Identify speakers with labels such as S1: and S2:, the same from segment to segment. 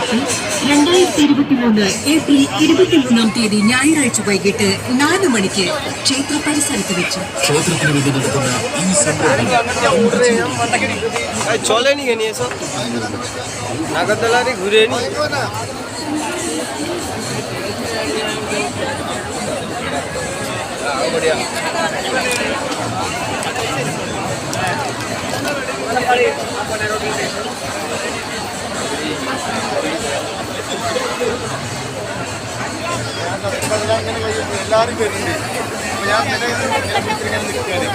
S1: 2023 April 23-ാം തീയതി ഞായറാഴ്ച വൈകിട്ട് 4 മണിക്ക് ക്ഷേത്ര പരിസരത്ത് വെച്ച്
S2: ക്ഷേത്രത്തിന് വേണ്ടി നടക്കുന്ന ഈ സംരംഭം
S3: എല്ലാവരും വരുന്നുണ്ട്. അപ്പോൾ ഞാൻ ഇങ്ങനെ നിൽക്കുകയാണ്.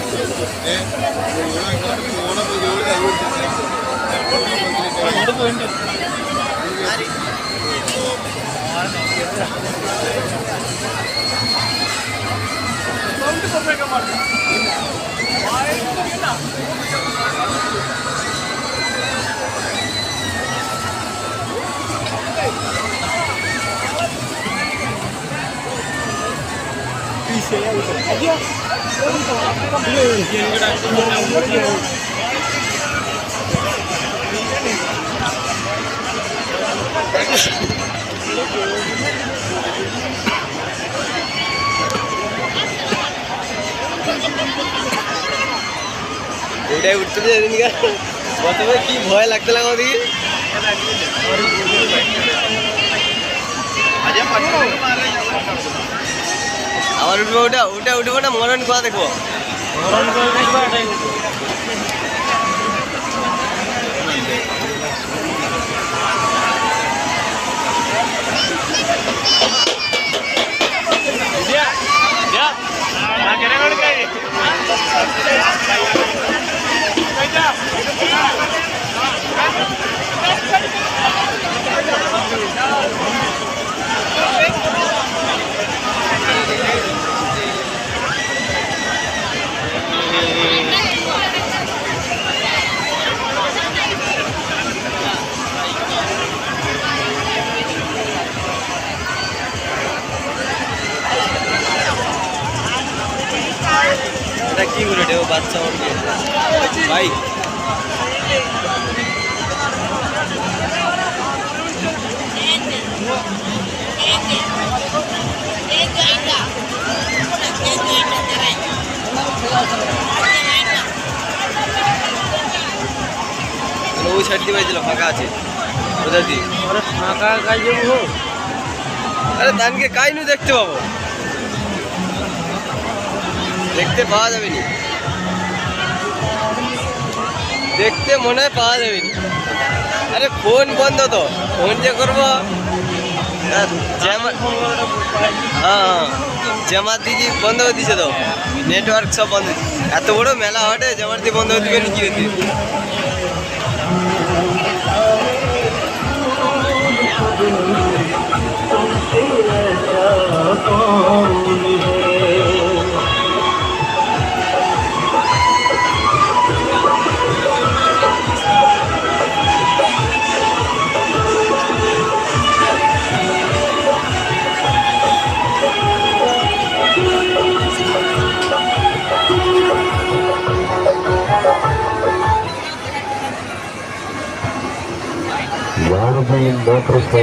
S3: അങ്ങോട്ട് പോയിട്ടുണ്ട്.
S4: ওইটাই উঠতে প্রথমে কি ভয় লাগতে লাগে ওদিকে আবার উঠবো ওটা উঠবো না মরণ কোয়া দেখবো এটা কি করে দেবো বাচ্চা বাইক ওই সাইড দিয়ে পাইছিল ফাঁকা আছে কোথা দিয়ে ফাঁকা কাজ যাবো আরে ধানকে কাইনু দেখতে পাবো দেখতে পাওয়া যাবে নি দেখতে মনে হয় পাওয়া যাবে নি আরে ফোন বন্ধ তো ফোন যে করবো হ্যাঁ জামাতি কি বন্ধ করে দিছে তো নেটওয়ার্ক সব বন্ধ এত বড় মেলা হটে জামাতি বন্ধ করে দিবে কি হতে
S5: Guarda em outros